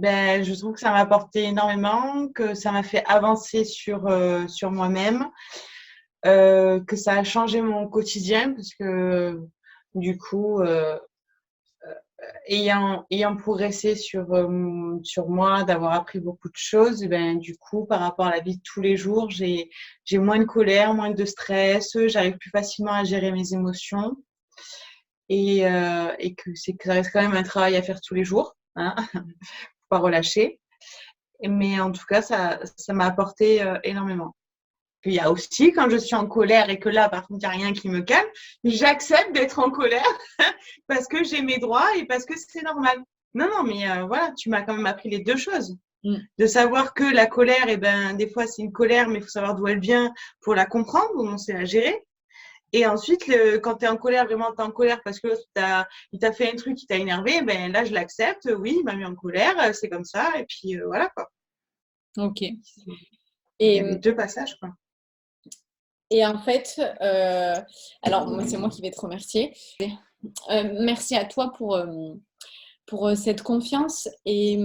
Ben, je trouve que ça m'a apporté énormément, que ça m'a fait avancer sur moi-même, que ça a changé mon quotidien parce que du coup, ayant progressé sur moi, d'avoir appris beaucoup de choses, ben, du coup, par rapport à la vie de tous les jours, j'ai moins de colère, moins de stress, j'arrive plus facilement à gérer mes émotions et que ça reste quand même un travail à faire tous les jours, hein, faut pas relâcher. Mais en tout cas, ça m'a apporté énormément. Puis il y a aussi quand je suis en colère et que là, par contre, il n'y a rien qui me calme, j'accepte d'être en colère parce que j'ai mes droits et parce que c'est normal. Non, non, mais voilà, tu m'as quand même appris les deux choses. Mm. De savoir que la colère, eh ben, des fois, c'est une colère, mais il faut savoir d'où elle vient pour la comprendre, on sait la gérer. Et ensuite, quand tu es en colère, vraiment, tu es en colère parce que il t'a fait un truc qui t'a énervé, ben là, je l'accepte. Oui, il m'a mis en colère, c'est comme ça. Et puis voilà, quoi. Ok. Il Et, y a les deux passages, quoi. et en fait, alors c'est moi qui vais te remercier. Merci à toi pour cette confiance et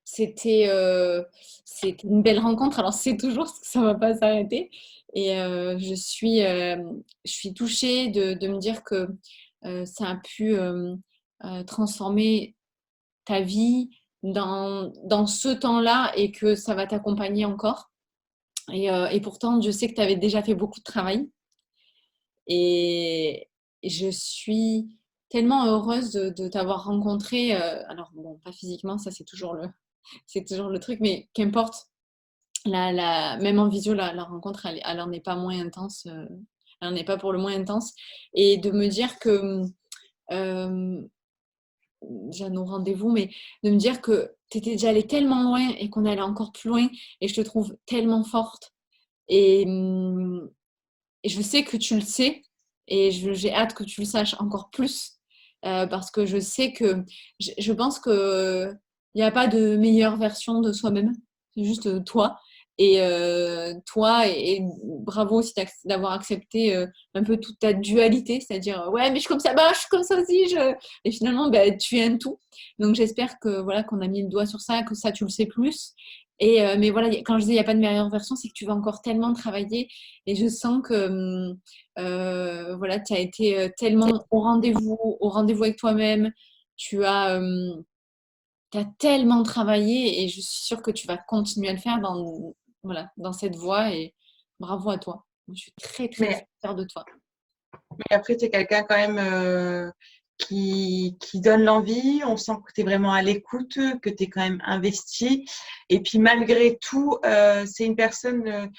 c'était une belle rencontre. Alors c'est toujours parce que ça ne va pas s'arrêter et je suis touchée de me dire que ça a pu transformer ta vie dans ce temps-là et que ça va t'accompagner encore. Et pourtant, je sais que tu avais déjà fait beaucoup de travail et je suis tellement heureuse de t'avoir rencontré. Alors, bon, pas physiquement, ça c'est toujours le truc, mais qu'importe, même en visio, la rencontre, elle en est pas moins intense. Elle en est pas pour le moins intense. Et de me dire que euh, j'ai nos rendez-vous, mais de me dire que tu étais déjà allée tellement loin et qu'on allait encore plus loin et je te trouve tellement forte. Et, et je sais que tu le sais et j'ai hâte que tu le saches encore plus parce que je sais que je pense que il n'y a pas de meilleure version de soi-même, c'est juste toi. Et toi, et bravo aussi d'avoir accepté un peu toute ta dualité, c'est-à-dire ouais, mais je suis comme ça, bah, je suis comme ça aussi. Et finalement, bah, tu es un tout. Donc j'espère que voilà qu'on a mis le doigt sur ça, que ça tu le sais plus. Et mais voilà, quand je dis il n'y a pas de meilleure version, c'est que tu vas encore tellement travailler et je sens que voilà, tu as été tellement au rendez-vous avec toi-même. Tu as tellement travaillé et je suis sûre que tu vas continuer à le faire voilà, dans cette voie et bravo à toi. Je suis très, très, très Mais, fière de toi. mais après, tu es quelqu'un quand même qui donne l'envie. On sent que tu es vraiment à l'écoute, que tu es quand même investi. Et puis, malgré tout, c'est une personne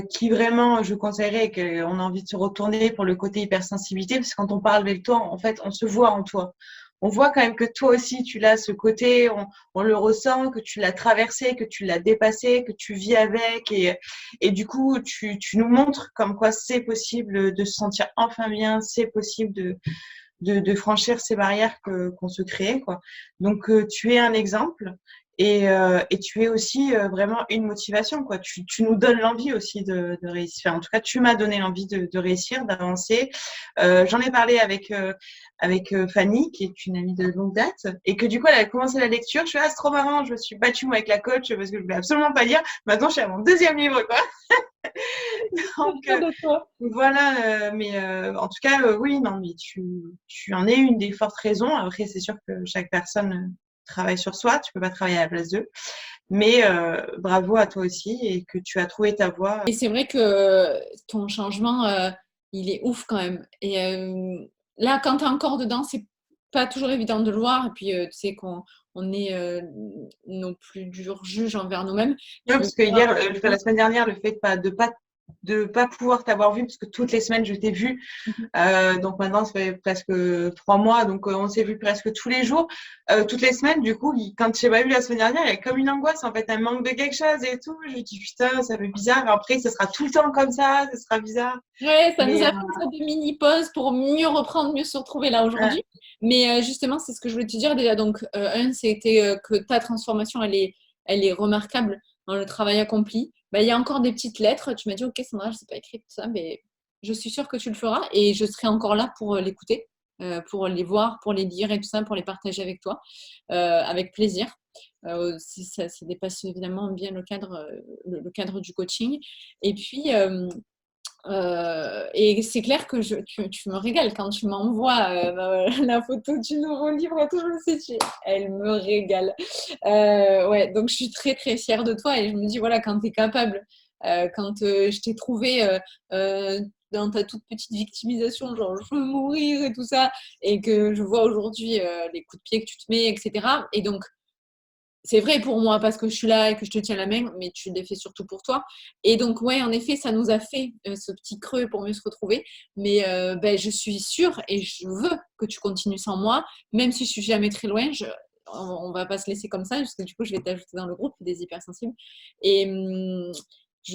qui vraiment, je conseillerais qu'on a envie de se retourner pour le côté hypersensibilité, parce que quand on parle avec toi, en fait, on se voit en toi. On voit quand même que toi aussi, tu l'as ce côté, on le ressent, que tu l'as traversé, que tu l'as dépassé, que tu vis avec. Et du coup, tu nous montres comme quoi c'est possible de se sentir enfin bien, c'est possible de franchir ces barrières qu'on se crée, quoi. Donc, tu es un exemple et tu es aussi vraiment une motivation, quoi. Tu nous donnes l'envie aussi de réussir. Enfin, en tout cas, tu m'as donné l'envie de réussir, d'avancer. J'en ai parlé avec Fanny, qui est une amie de longue date, et que du coup, elle a commencé la lecture. Je suis c'est trop marrant. Je me suis battue moi avec la coach parce que je voulais absolument pas lire. Maintenant, je suis à mon deuxième livre, quoi. Je suis Donc, fière de toi. voilà, mais en tout cas, oui, non, mais tu en es une des fortes raisons. Après, c'est sûr que chaque personne travaille sur soi, tu peux pas travailler à la place d'eux. Mais bravo à toi aussi et que tu as trouvé ta voie. Et c'est vrai que ton changement, il est ouf quand même. Et là, quand tu es encore dedans, c'est pas toujours évident de le voir. Et puis, tu sais qu'on est nos plus durs juges envers nous-mêmes. Ouais, Mais parce que hier, la semaine dernière, le fait de pas pouvoir t'avoir vu, parce que toutes les semaines je t'ai vu. Donc maintenant, ça fait presque 3 mois, donc on s'est vu presque tous les jours, toutes les semaines. Du coup, quand je t'ai pas vu la semaine dernière, il y a comme une angoisse, en fait, un manque de quelque chose et tout. Je me dis putain, ça fait bizarre. Après, ça sera tout le temps comme ça sera bizarre. ouais, ça nous Mais a fait une sorte de mini-pause pour mieux reprendre, mieux se retrouver là aujourd'hui. Mais justement, c'est ce que je voulais te dire déjà. Donc, c'était que ta transformation, elle est remarquable dans le travail accompli. Bah, il y a encore des petites lettres. Tu m'as dit, OK, Sandra, je ne sais pas écrire tout ça, mais je suis sûre que tu le feras et je serai encore là pour l'écouter. pour les voir, pour les lire et tout ça, pour les partager avec toi, avec plaisir. Si ça dépasse évidemment bien le cadre du coaching. Et puis, et c'est clair que tu me régales quand tu m'envoies la photo du nouveau livre et tout, je me suis dit, elle me régale. Ouais, donc je suis très très fière de toi et je me dis, voilà, quand tu es capable, quand je t'ai trouvé dans ta toute petite victimisation, genre je veux mourir et tout ça, et que je vois aujourd'hui les coups de pied que tu te mets, etc. Et donc, c'est vrai pour moi parce que je suis là et que je te tiens la main, mais tu l'as fait surtout pour toi. Et donc, ouais, en effet, ça nous a fait ce petit creux pour mieux se retrouver. Mais ben, je suis sûre et je veux que tu continues sans moi, même si je suis jamais très loin. On va pas se laisser comme ça, parce que du coup, je vais t'ajouter dans le groupe des hypersensibles. Et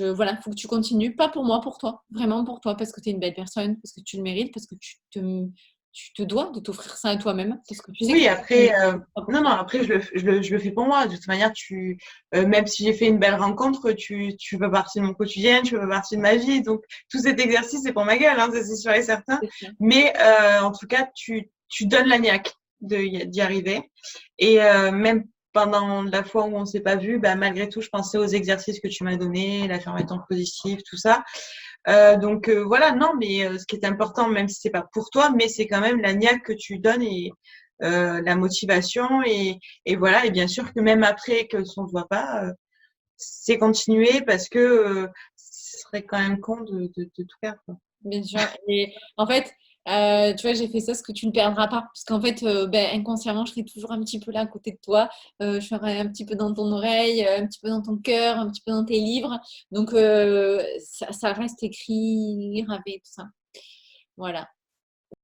voilà, faut que tu continues, pas pour moi, pour toi, vraiment pour toi, parce que tu es une belle personne, parce que tu le mérites, parce que tu te dois de t'offrir ça à toi-même, parce que tu sais que Oui, après, pas pour non, non, toi. après, je le fais pour moi. De toute manière, même si j'ai fait une belle rencontre, tu fais partie de mon quotidien, tu fais partie de ma vie. Donc, tout cet exercice, c'est pour ma gueule, hein, ça, c'est sûr et certain. C'est ça. Mais en tout cas, tu donnes la niaque d'y arriver. Et même pendant la fois où on s'est pas vu, bah, malgré tout, je pensais aux exercices que tu m'as donnés, l'affirmation positive, tout ça. Donc voilà, non, mais ce qui est important, même si c'est pas pour toi, mais c'est quand même la niaque que tu donnes et la motivation et voilà. Et bien sûr que même après que on ne voit pas, c'est continuer parce que ce serait quand même con de tout faire, quoi. Bien sûr. Et en fait, tu vois, j'ai fait ça parce que tu ne perdras pas. Parce qu'en fait, ben, inconsciemment, je serai toujours un petit peu là à côté de toi. Je serai un petit peu dans ton oreille, un petit peu dans ton cœur, un petit peu dans tes livres. Donc, ça reste écrit, gravé, tout ça. Voilà.